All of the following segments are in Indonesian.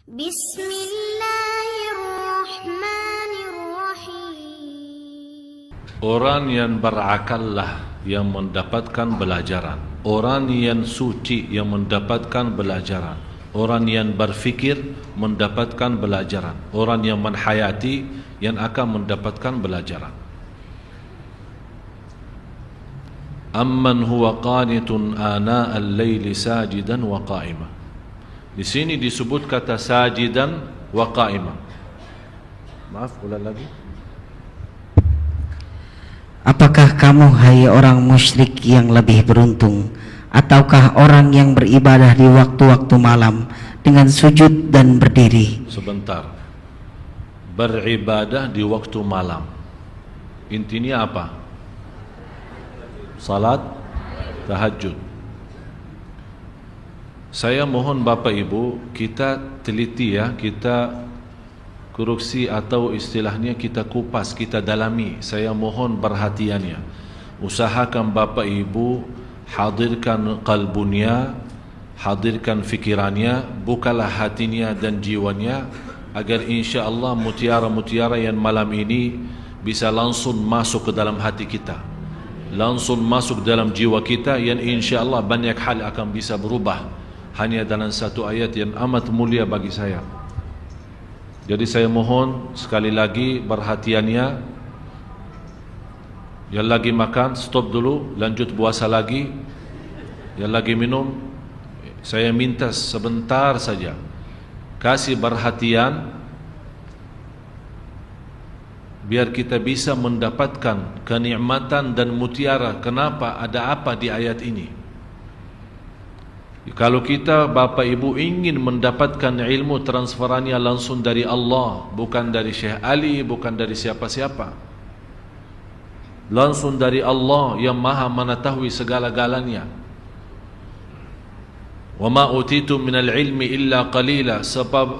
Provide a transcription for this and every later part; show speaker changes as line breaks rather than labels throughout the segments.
Bismillahirrahmanirrahim.
Orang yang berakallah yang mendapatkan belajaran. Orang yang suci yang mendapatkan belajaran. Orang yang berfikir mendapatkan belajaran. Orang yang menhayati yang akan mendapatkan belajaran. Amman huwa qanitun ana al-laili sajidan wa qa'ima. Di sini disebut kata sajidan wa qa'ima. Maaf, ulang lagi.
Apakah kamu, hai orang musyrik yang lebih beruntung, ataukah orang yang beribadah di waktu-waktu malam dengan sujud dan berdiri?
Sebentar. Beribadah di waktu malam. Intinya apa? Salat tahajud. Saya mohon Bapak Ibu, kita teliti ya, kita koreksi atau istilahnya kita kupas, kita dalami. Saya mohon perhatiannya. Usahakan Bapak Ibu hadirkan qalbunya, hadirkan fikirannya, bukalah hatinya dan jiwanya, agar insya-Allah mutiara-mutiara yang malam ini bisa langsung masuk ke dalam hati kita, langsung masuk dalam jiwa kita, yang insya-Allah banyak hal akan bisa berubah hanya dalam satu ayat yang amat mulia bagi saya. Jadi saya mohon sekali lagi perhatiannya. Yang lagi makan stop dulu, lanjut puasa lagi. Yang lagi minum, saya minta sebentar saja kasih perhatian, biar kita bisa mendapatkan kenikmatan dan mutiara. Kenapa? Ada apa di ayat ini? Kalau kita Bapak Ibu ingin mendapatkan ilmu transferannya langsung dari Allah, bukan dari Syekh Ali, bukan dari siapa-siapa, langsung dari Allah yang maha mengetahui segala-galanya. Wa ma utitu minal ilmi illa qalila.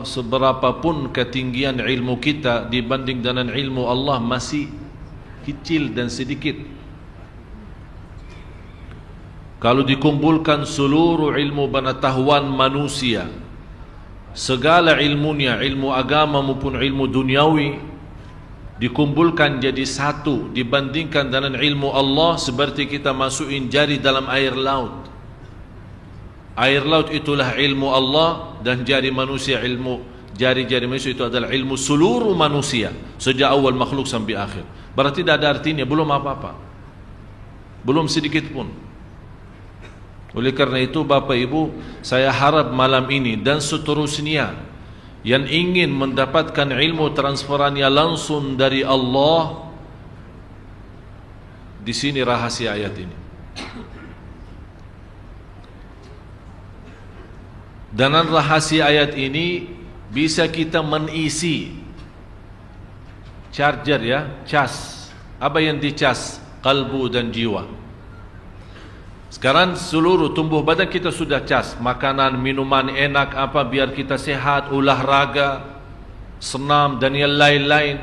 Seberapapun ketinggian ilmu kita dibanding dengan ilmu Allah masih kecil dan sedikit. Kalau dikumpulkan seluruh ilmu pengetahuan manusia, segala ilmunya, ilmu agama maupun ilmu duniawi, dikumpulkan jadi satu dibandingkan dengan ilmu Allah, seperti kita masukin jari dalam air laut. Air laut itulah ilmu Allah, dan jari manusia ilmu, jari-jari manusia itu adalah ilmu seluruh manusia sejak awal makhluk sampai akhir. Berarti tidak ada artinya, belum apa-apa, belum sedikit pun. Oleh karena itu Bapak Ibu, saya harap malam ini dan seterusnya yang ingin mendapatkan ilmu transferannya langsung dari Allah, di sini rahasia ayat ini. Dengan rahasia ayat ini bisa kita mengisi charger ya, cas. Apa yang dicas? Kalbu dan jiwa. Sekarang seluruh tubuh badan kita sudah cas, makanan, minuman enak apa, biar kita sehat, olahraga, senam dan yang lain-lain.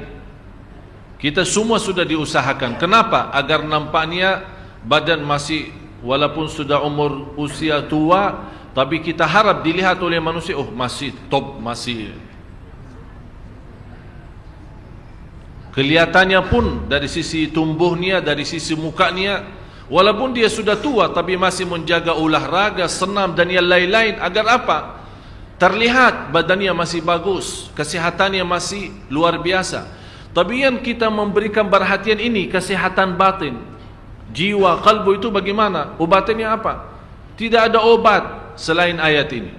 Kita semua sudah diusahakan. Kenapa? Agar nampaknya badan masih, walaupun sudah umur usia tua, tapi kita harap dilihat oleh manusia, oh masih top, masih. Kelihatannya pun dari sisi tumbuhnya, dari sisi mukanya, walaupun dia sudah tua tapi masih menjaga olahraga, senam dan yang lain-lain. Agar apa? Terlihat badannya masih bagus, kesehatannya masih luar biasa. Tapi yang kita memberikan perhatian ini kesehatan batin, jiwa, kalbu itu bagaimana? Obatnya apa? Tidak ada obat selain ayat ini.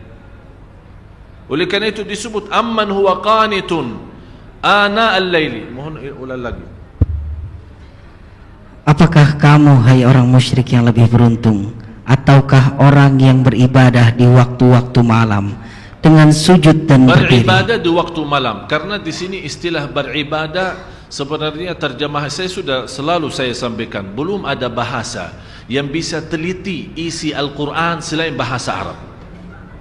Oleh karena itu disebut amman huwa qanitun ana al-laili. Mohon ulang lagi.
Apakah kamu, hai orang musyrik yang lebih beruntung, ataukah orang yang beribadah di waktu-waktu malam dengan sujud dan berdiri?
Beribadah di waktu malam, karena di sini istilah beribadah sebenarnya terjemah saya sudah selalu saya sampaikan, belum ada bahasa yang bisa teliti isi Al-Quran selain bahasa Arab.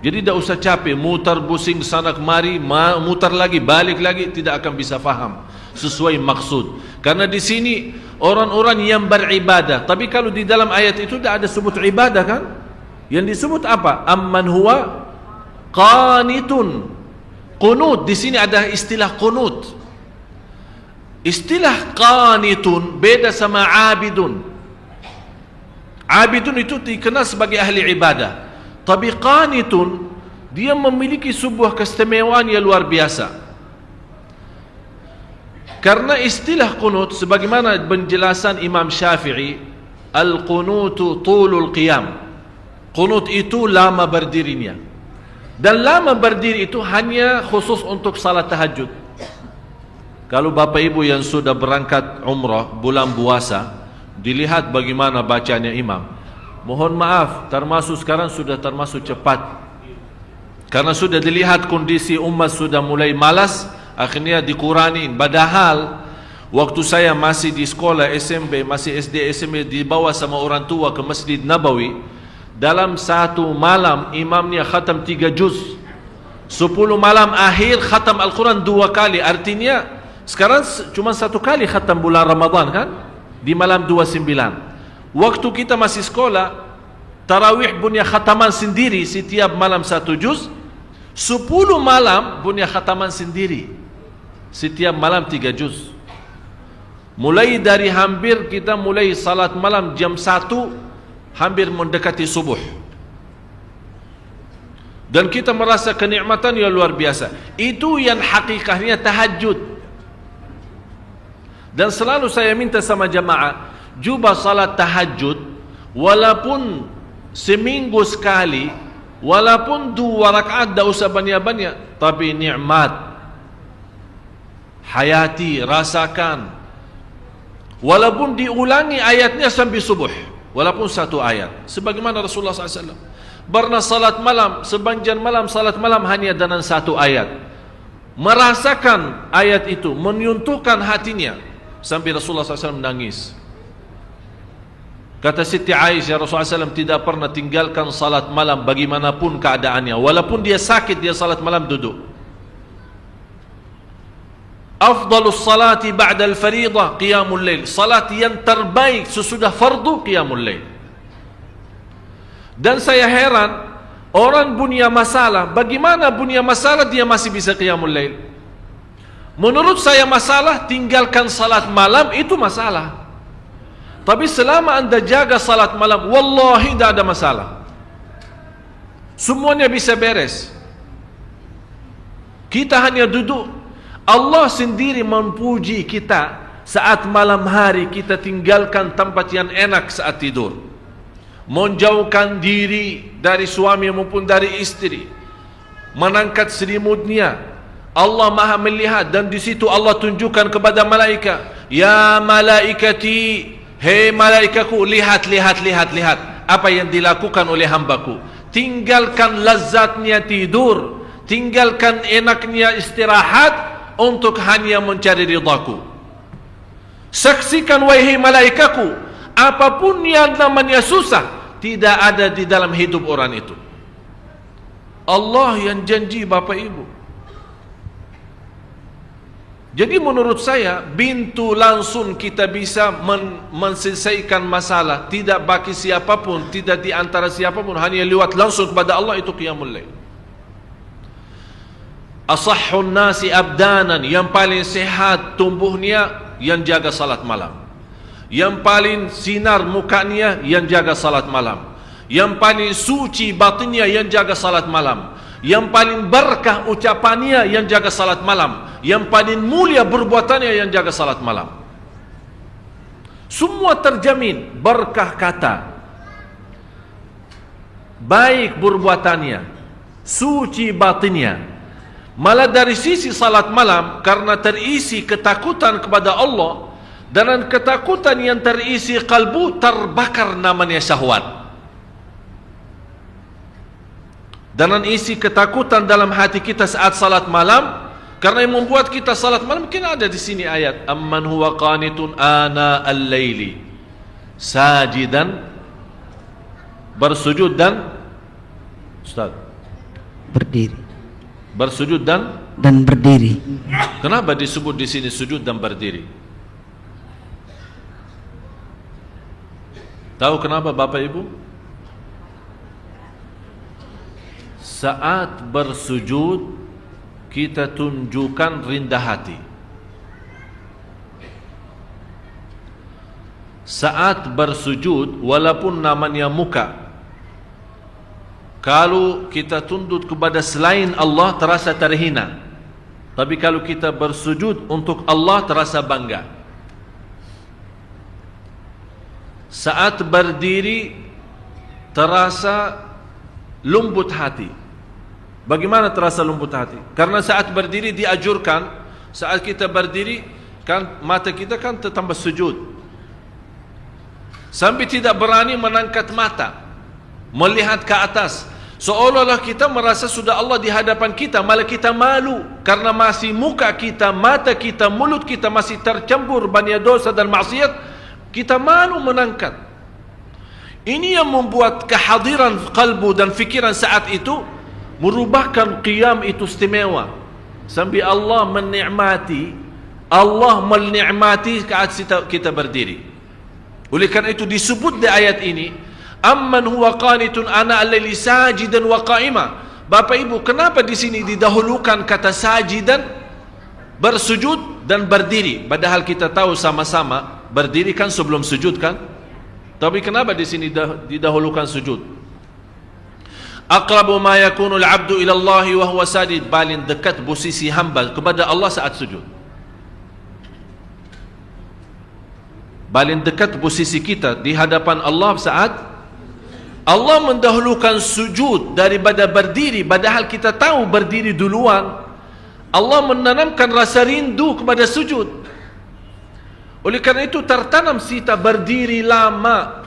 Jadi tidak usah capek mutar pusing sana kemari, mutar lagi, balik lagi, tidak akan bisa faham sesuai maksud. Karena di sini orang-orang yang beribadah, tapi kalau di dalam ayat itu tidak ada sebut ibadah kan? Yang disebut apa? Amman huwa qanitun. Qunut di sini ada istilah qunut. Istilah qanitun beda sama abidun. Abidun itu dikenal sebagai ahli ibadah. Tapi qanitun dia memiliki sebuah keistimewaan yang luar biasa. Karena istilah qunut sebagaimana penjelasan Imam Syafi'i, al-qunutu tulul qiyam. Qunut itu lama berdirinya. Dan lama berdiri itu hanya khusus untuk salat tahajud. Kalau Bapak Ibu yang sudah berangkat umrah bulan puasa, dilihat bagaimana bacanya imam. Mohon maaf, termasuk sekarang sudah termasuk cepat. Karena sudah dilihat kondisi umat sudah mulai malas, akhirnya dikurangi. Padahal waktu saya masih di sekolah SMP, masih SD SMP, dibawa sama orang tua ke Masjid Nabawi, dalam satu malam imamnya khatam 3 juz. 10 malam akhir khatam Al-Quran 2 kali. Artinya sekarang cuma 1 kali khatam bulan Ramadan kan? Di malam 29. Waktu kita masih sekolah, tarawih punya khataman sendiri setiap malam 1 juz. 10 malam punya khataman sendiri setiap malam 3 juz. Mulai dari hampir kita mulai salat malam jam 1, hampir mendekati subuh. Dan kita merasa kenikmatan yang luar biasa. Itu yang hakikatnya tahajud. Dan selalu saya minta sama jamaah, cuba salat tahajud walaupun seminggu sekali, walaupun 2 rakaat, tak usah banyak-banyak, tapi nikmat hayati, rasakan. Walaupun diulangi ayatnya sampai subuh, walaupun 1 ayat. Sebagaimana Rasulullah SAW pernah salat malam, sepanjang malam salat malam hanya dengan 1 ayat. Merasakan ayat itu, menyentuhkan hatinya. Sampai Rasulullah SAW menangis. Kata Siti Aisyah, Rasulullah SAW tidak pernah tinggalkan salat malam bagaimanapun keadaannya. Walaupun dia sakit, dia salat malam duduk. Afdalus salati ba'dal faridah qiyamul lail. Salat yang terbaik sesudah fardu qiyamul lail. Dan saya heran, orang punya masalah, bagaimana punya masalah dia masih bisa qiyamul lail? Menurut saya masalah tinggalkan salat malam itu masalah. Tapi selama anda jaga salat malam, wallahi tidak ada masalah. Semuanya bisa beres. Kita hanya duduk. Allah sendiri memuji kita saat malam hari kita tinggalkan tempat yang enak saat tidur. Menjauhkan diri dari suami maupun dari istri. Mengangkat selimutnya. Allah Maha melihat, dan di situ Allah tunjukkan kepada malaikat, ya malaikati, hei malaikaku, lihat apa yang dilakukan oleh hambaku. Tinggalkan lazatnya tidur, tinggalkan enaknya istirahat untuk hanya mencari ridhaku. Saksikan wahai malaikaku, apapun yang namanya susah tidak ada di dalam hidup orang itu. Allah yang janji Bapak Ibu. Jadi menurut saya, pintu langsung kita bisa menyelesaikan masalah, tidak bagi siapapun, tidak di antara siapapun, hanya lewat langsung kepada Allah, itu qiyamul lail. Asahhun nasi abdanan, yang paling sehat tumbuhnya yang jaga salat malam. Yang paling sinar mukanya yang jaga salat malam. Yang paling suci batinnya yang jaga salat malam. Yang paling berkah ucapannya yang jaga salat malam. Yang paling mulia perbuatannya yang jaga salat malam. Semua terjamin berkah kata, baik perbuatannya, suci batinnya. Malah dari sisi salat malam, karena terisi ketakutan kepada Allah, dan ketakutan yang terisi kalbu, terbakar namanya syahwat. Dan isi ketakutan dalam hati kita saat salat malam, karena yang membuat kita salat malam, mungkin ada di sini ayat, amman huwa qanitun ana al-laili sajidan, bersujud dan Ustaz
berdiri,
bersujud dan
berdiri.
Kenapa disebut di sini sujud dan berdiri? Tahu kenapa Bapak Ibu? Saat bersujud kita tunjukkan rendah hati. Saat bersujud, walaupun namanya muka, kalau kita tunduk kepada selain Allah terasa terhina. Tapi kalau kita bersujud untuk Allah terasa bangga. Saat berdiri terasa lembut hati. Bagaimana terasa lembut hati? Karena saat berdiri dianjurkan, saat kita berdiri kan mata kita kan tambah sujud. Sampai tidak berani mengangkat mata, melihat ke atas, seolah-olah kita merasa sudah Allah di hadapan kita, malah kita malu karena masih muka kita, mata kita, mulut kita masih tercampur banyak dosa dan maksiat. Kita malu menangkat. Ini yang membuat kehadiran kalbu dan fikiran saat itu merubahkan qiyam itu istimewa. Sampai Allah menikmati kita berdiri. Oleh kerana itu disebut di ayat ini, amman huwa qanitun ana al-laili sajidan wa qa'ima. Bapak Ibu, kenapa di sini didahulukan kata sajidan, bersujud dan berdiri? Padahal kita tahu sama-sama berdiri kan sebelum sujud kan? Tapi kenapa di sini didahulukan sujud? Aqrabu ma yakunu al-'abdu ila Allah wa huwa sajid, paling dekat posisi hamba kepada Allah saat sujud. Paling dekat posisi kita di hadapan Allah saat Allah mendahulukan sujud daripada berdiri, padahal kita tahu berdiri duluan. Allah menanamkan rasa rindu kepada sujud. Oleh kerana itu tertanam kita berdiri lama,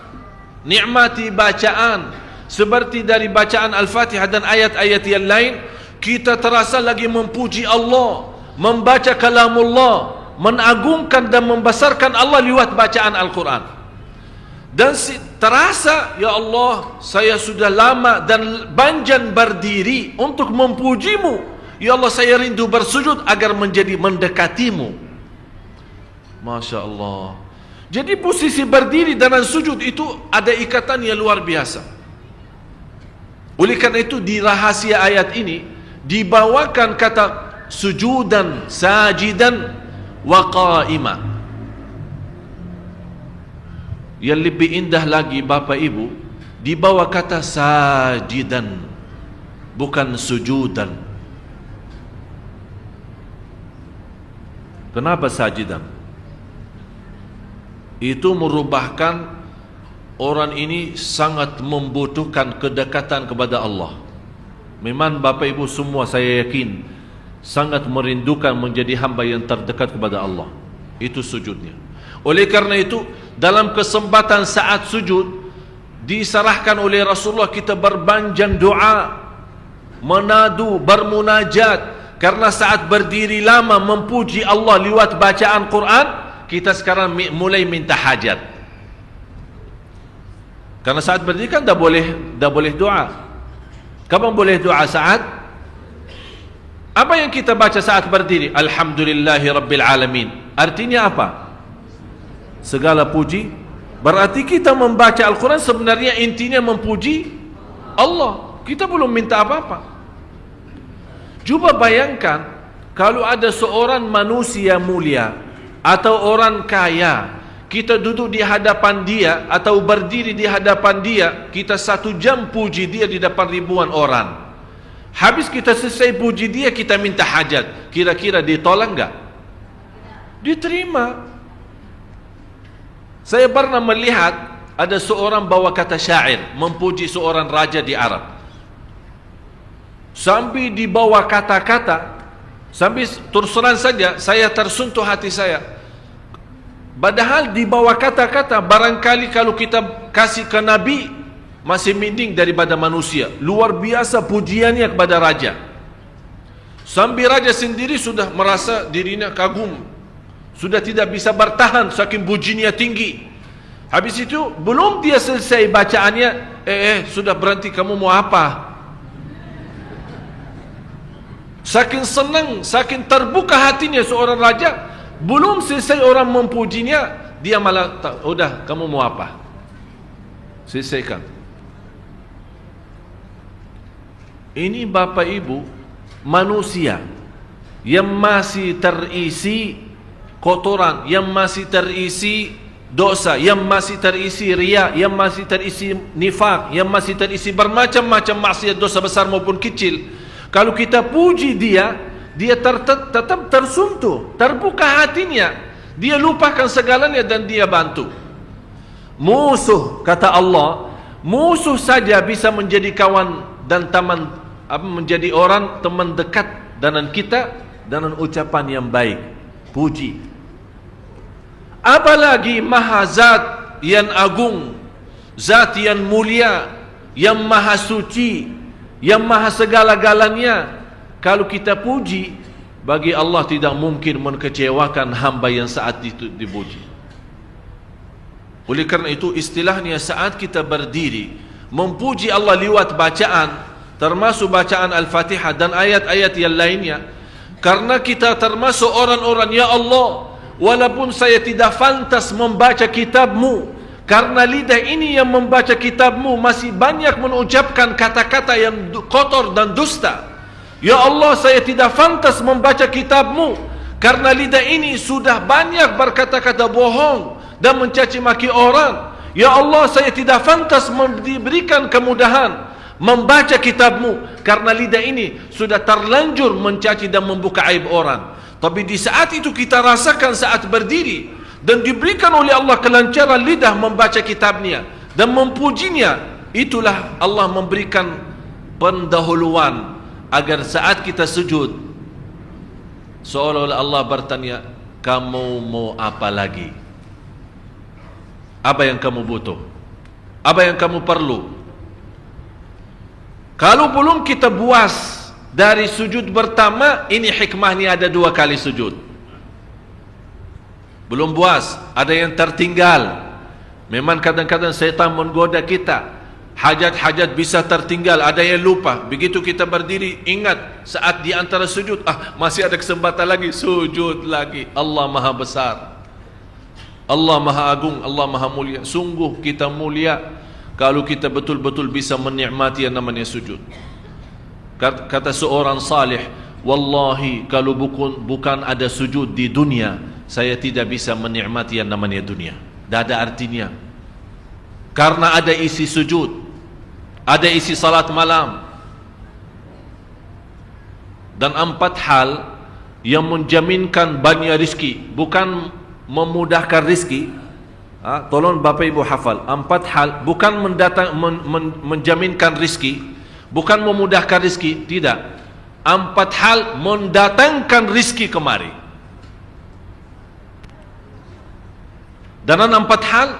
nikmati bacaan, seperti dari bacaan Al-Fatihah dan ayat-ayat yang lain, kita terasa lagi memuji Allah, membaca kalamullah, menagungkan dan membesarkan Allah lewat bacaan Al-Quran. Dan terasa, ya Allah, saya sudah lama dan banjan berdiri untuk memujimu. Ya Allah, saya rindu bersujud agar menjadi mendekatimu. Masya Allah. Jadi posisi berdiri dan sujud itu ada ikatan yang luar biasa. Oleh karena itu di rahasia ayat ini dibawakan kata sujudan, sajidan wa qa'ima. Yang lebih indah lagi Bapak Ibu, dibawa kata sajidan, bukan sujudan. Kenapa sajidan? Itu merubahkan orang ini sangat membutuhkan kedekatan kepada Allah. Memang Bapak Ibu semua saya yakin sangat merindukan menjadi hamba yang terdekat kepada Allah. Itu sujudnya. Oleh karena itu dalam kesempatan saat sujud diserahkan oleh Rasulullah kita berbanjang doa, menadu, bermunajat. Karena saat berdiri lama memuji Allah lewat bacaan Quran, kita sekarang mulai minta hajat. Karena saat berdiri kan dah boleh doa. Kapan boleh doa saat? Apa yang kita baca saat berdiri? Alhamdulillahi Rabbil Alamin. Artinya apa? Segala puji. Berarti kita membaca Al-Quran sebenarnya intinya memuji Allah. Kita belum minta apa-apa. Cuba bayangkan kalau ada seorang manusia mulia atau orang kaya, kita duduk di hadapan dia atau berdiri di hadapan dia, kita 1 jam puji dia di depan ribuan orang. Habis kita selesai puji dia, kita minta hajat. Kira-kira ditolak enggak? Diterima. Saya pernah melihat ada seorang bawa kata syair memuji seorang raja di Arab. Sampai di bawah kata-kata, sampai terus terang saja saya tersentuh hati saya. Padahal di bawah kata-kata, barangkali kalau kita kasih ke Nabi masih mending daripada manusia. Luar biasa pujiannya kepada raja. Sampai raja sendiri sudah merasa dirinya kagum, sudah tidak bisa bertahan saking pujiannya tinggi. Habis itu belum dia selesai bacaannya, sudah berhenti, kamu mau apa? Saking senang, saking terbuka hatinya seorang raja, belum selesai orang memujinya, dia malah, udah kamu mau apa? Selesaikan. Ini Bapak Ibu manusia yang masih terisi kotoran, yang masih terisi dosa, yang masih terisi riya, yang masih terisi nifak, yang masih terisi bermacam-macam maksiat dosa besar maupun kecil. Kalau kita puji dia, dia tetap tersentuh, terbuka hatinya, dia lupakan segalanya dan dia bantu. Musuh, kata Allah, musuh saja bisa menjadi kawan dan teman, menjadi orang teman dekat dengan kita dengan ucapan yang baik, puji. Apalagi Maha Zat yang agung, Zat yang mulia, yang maha suci, yang maha segala-galanya. Kalau kita puji, bagi Allah tidak mungkin mengecewakan hamba yang saat itu dipuji. Oleh kerana itu istilahnya saat kita berdiri memuji Allah lewat bacaan, termasuk bacaan Al-Fatihah dan ayat-ayat yang lainnya, karena kita termasuk orang-orang, ya Allah, walaupun saya tidak pantas membaca kitab-Mu, karena lidah ini yang membaca kitab-Mu masih banyak mengucapkan kata-kata yang kotor dan dusta. Ya Allah, saya tidak pantas membaca kitab-Mu, karena lidah ini sudah banyak berkata-kata bohong dan mencaci maki orang. Ya Allah, saya tidak pantas diberikan kemudahan membaca kitab-Mu, karena lidah ini sudah terlanjur mencaci dan membuka aib orang. Tapi di saat itu kita rasakan saat berdiri dan diberikan oleh Allah kelancaran lidah membaca kitabnya dan memujinya, itulah Allah memberikan pendahuluan agar saat kita sujud seolah-olah Allah bertanya, kamu mau apa lagi? Apa yang kamu butuh? Apa yang kamu perlu? Kalau belum kita puas dari sujud pertama, ini hikmahnya ada 2 kali sujud. Belum puas, ada yang tertinggal. Memang kadang-kadang syaitan menggoda kita. Hajat-hajat bisa tertinggal, ada yang lupa. Begitu kita berdiri, ingat saat di antara sujud, masih ada kesempatan lagi, sujud lagi. Allah Maha Besar, Allah Maha Agung, Allah Maha Mulia. Sungguh kita mulia kalau kita betul-betul bisa menikmati yang namanya sujud. Kata seorang salih, wallahi kalau bukan ada sujud di dunia, saya tidak bisa menikmati yang namanya dunia. Tidak ada artinya. Karena ada isi sujud, ada isi salat malam, dan 4 hal yang menjaminkan banyak rizki, bukan memudahkan rizki. Tolong Bapak Ibu hafal, 4 hal bukan menjaminkan rizki, bukan memudahkan rizki, tidak. 4 hal mendatangkan rizki kemari. Dan 4 hal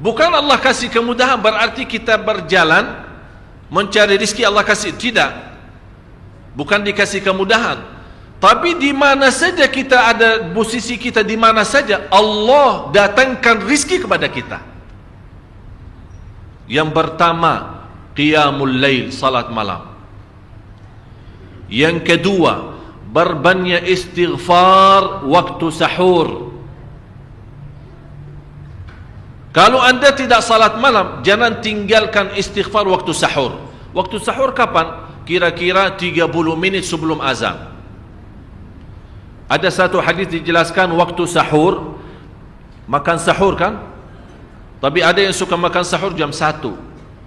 bukan Allah kasih kemudahan berarti kita berjalan mencari rizki Allah kasih, tidak. Bukan dikasih kemudahan. Tapi di mana saja kita ada, posisi kita di mana saja, Allah datangkan rizki kepada kita. Yang pertama, qiyamul lail, salat malam. Yang kedua, berbanyak istighfar waktu sahur. Kalau anda tidak salat malam, jangan tinggalkan istighfar waktu sahur. Waktu sahur kapan? Kira-kira 30 menit sebelum azan. Ada satu hadis dijelaskan waktu sahur, makan sahur kan? Tapi ada yang suka makan sahur jam 1,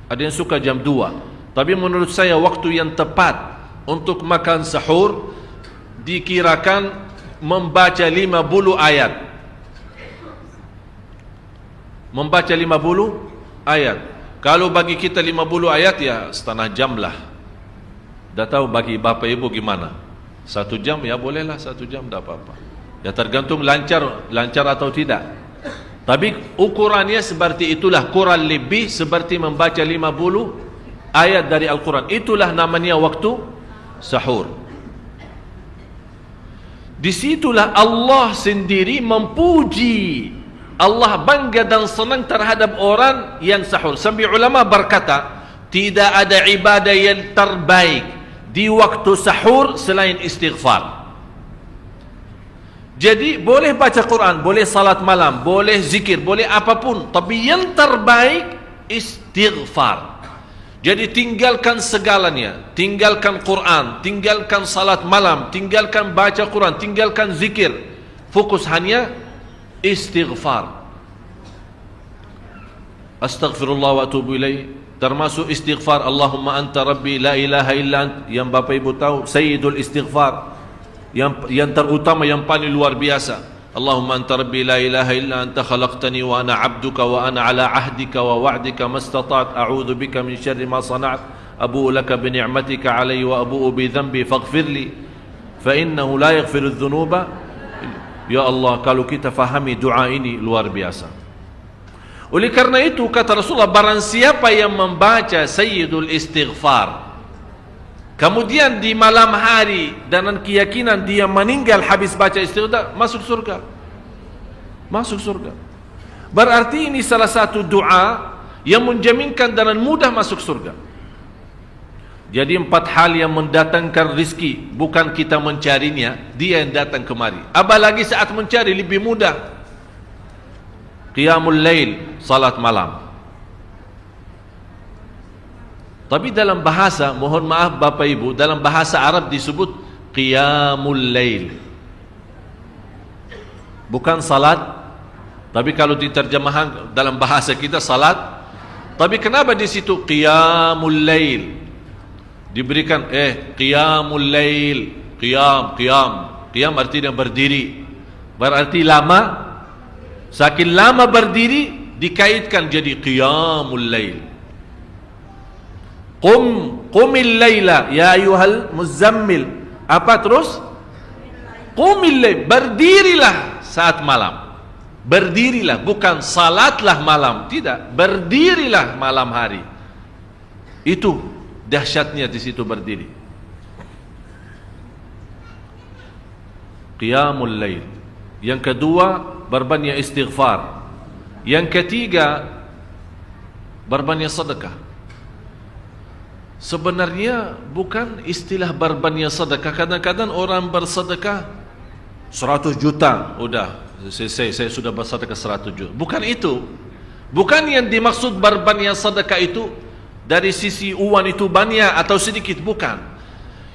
ada yang suka jam 2. Tapi menurut saya waktu yang tepat untuk makan sahur dikirakan membaca 50 ayat. Membaca 50 ayat. Kalau bagi kita 50 ayat ya setengah jam lah. Dah tahu bagi Bapak Ibu gimana? 1 jam ya bolehlah, 1 jam tak apa-apa. Ya tergantung lancar atau tidak. Tapi ukurannya seperti itulah, kurang lebih seperti membaca 50 ayat dari Al-Quran. Itulah namanya waktu sahur. Disitulah Allah sendiri memuji, Allah bangga dan senang terhadap orang yang sahur. Sampai ulama berkata, tidak ada ibadah yang terbaik di waktu sahur selain istighfar. Jadi boleh baca Quran, boleh salat malam, boleh zikir, boleh apapun, tapi yang terbaik istighfar. Jadi tinggalkan segalanya, tinggalkan Quran, tinggalkan salat malam, tinggalkan baca Quran, tinggalkan zikir. Fokus hanya istighfar. Astaghfirullah wa atubu ilaih. Termasuk istighfar Allahumma anta rabbi la ilaha illa ant, yang Bapak Ibu tahu sayyidul istighfar, yang terutama, yang paling luar biasa. Allahumma anta rabbi la ilaha illa anta khalaqtani wa ana abduka wa ana ala ahdika wa wa'dika mastata'at a'udzu bika min syarri ma sana'at abu'u laka bi ni'matika 'alayya wa abu'u bi dhanbi faghfir li fa innahu la yaghfiru dzunuba. Ya Allah, kalau kita fahami doa ini luar biasa. Oleh karena itu kata Rasulullah, barang siapa yang membaca sayyidul istighfar kemudian di malam hari dengan keyakinan dia meninggal habis baca istighfar, masuk surga. Masuk surga. Berarti ini salah satu doa yang menjaminkan dengan mudah masuk surga. Jadi 4 hal yang mendatangkan rizki, bukan kita mencarinya, dia yang datang kemari. Apalagi saat mencari lebih mudah. Qiyamul lail, salat malam. Tapi dalam bahasa, mohon maaf Bapak Ibu, dalam bahasa Arab disebut qiyamul lail. Bukan salat, tapi kalau diterjemahkan dalam bahasa kita salat. Tapi kenapa di situ qiyamul lail? Diberikan qiyamul lail, qiyam artinya berdiri. Berarti lama. Saking lama berdiri dikaitkan jadi qiyamul lail. Qumil laila ya ayyuhal muzammil. Apa terus? Qumil lail, berdirilah saat malam. Berdirilah, bukan salatlah malam, tidak, berdirilah malam hari. Itu dahsyatnya di situ berdiri. Qiyamul lail. Yang kedua, berbanyak istighfar. Yang ketiga, berbanyak sedekah. Sebenarnya bukan istilah berbanyak sedekah. Kadang-kadang orang bersedekah 100 juta, udah saya sudah bersedekah 100 juta. Bukan itu. Bukan yang dimaksud berbanyak sedekah itu dari sisi uang itu banyak atau sedikit, bukan.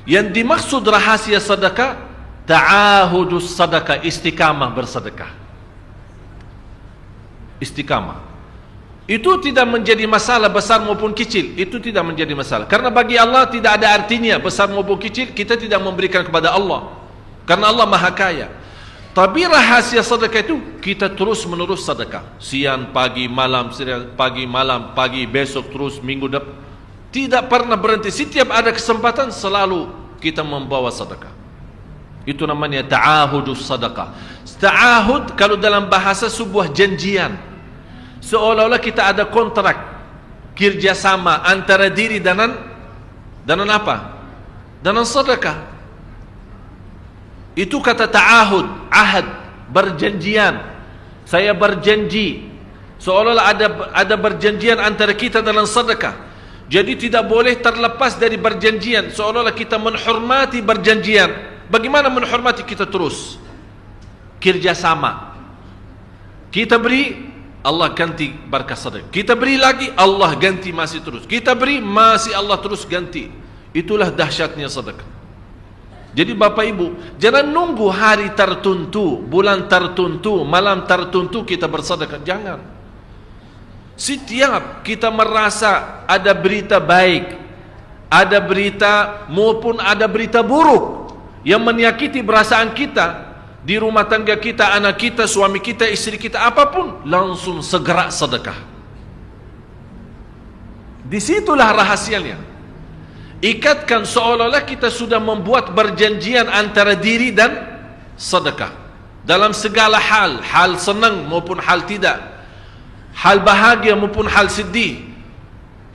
Yang dimaksud rahasia sedekah, ta'ahudus sedekah, istiqamah bersedekah. Istiqamah. Itu tidak menjadi masalah besar maupun kecil. Itu tidak menjadi masalah. Karena bagi Allah tidak ada artinya besar maupun kecil. Kita tidak memberikan kepada Allah, karena Allah Maha Kaya. Tapi rahasia sedekah itu kita terus menerus sedekah. Siang, pagi, malam, pagi, besok, terus minggu depan. Tidak pernah berhenti. Setiap ada kesempatan selalu kita membawa sedekah. Itu namanya ta'ahudus sedekah. Ta'ahud kalau dalam bahasa sebuah janjian. Seolah-olah kita ada kontrak kerjasama antara diri dengan apa? Dengan sedekah. Itu kata ta'ahud, ahad, berjanjian. Saya berjanji. Seolah-olah ada berjanjian antara kita dengan sedekah. Jadi tidak boleh terlepas dari berjanjian. Seolah-olah kita menghormati berjanjian. Bagaimana menghormati? Kita terus kerjasama. Kita beri, Allah ganti berkah sedekah. Kita beri lagi, Allah ganti masih terus. Kita beri, masih Allah terus ganti. Itulah dahsyatnya sedekah. Jadi Bapak Ibu, jangan nunggu hari tertentu, bulan tertentu, malam tertentu kita bersedekah. Jangan. Setiap kita merasa ada berita baik, ada berita maupun ada berita buruk yang menyakiti perasaan kita, di rumah tangga kita, anak kita, suami kita, istri kita, apapun, langsung segera sedekah. Disitulah rahasianya. Ikatkan seolah-olah kita sudah membuat perjanjian antara diri dan sedekah. Dalam segala hal, hal senang maupun hal tidak, hal bahagia maupun hal sedih,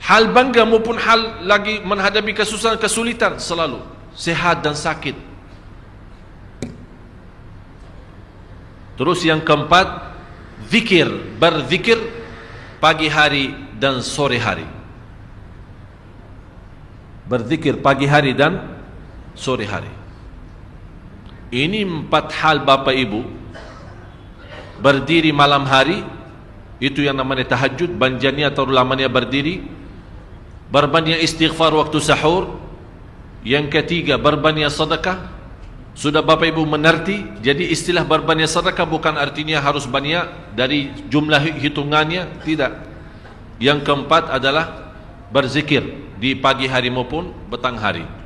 hal bangga maupun hal lagi menghadapi kesusahan, kesulitan, selalu sehat dan sakit. Terus yang keempat, zikir, berzikir pagi hari dan sore hari. Berzikir pagi hari dan sore hari. Ini 4 hal Bapak Ibu. Berdiri malam hari, itu yang namanya tahajud, banjanya atau lamanya berdiri. berbanyak istighfar waktu sahur. Yang ketiga, berbanyak sedekah. Sudah Bapak Ibu mengerti? Jadi istilah berbanyak sedekah bukan artinya harus banyak dari jumlah hitungannya, tidak. Yang keempat adalah berzikir di pagi hari maupun petang hari.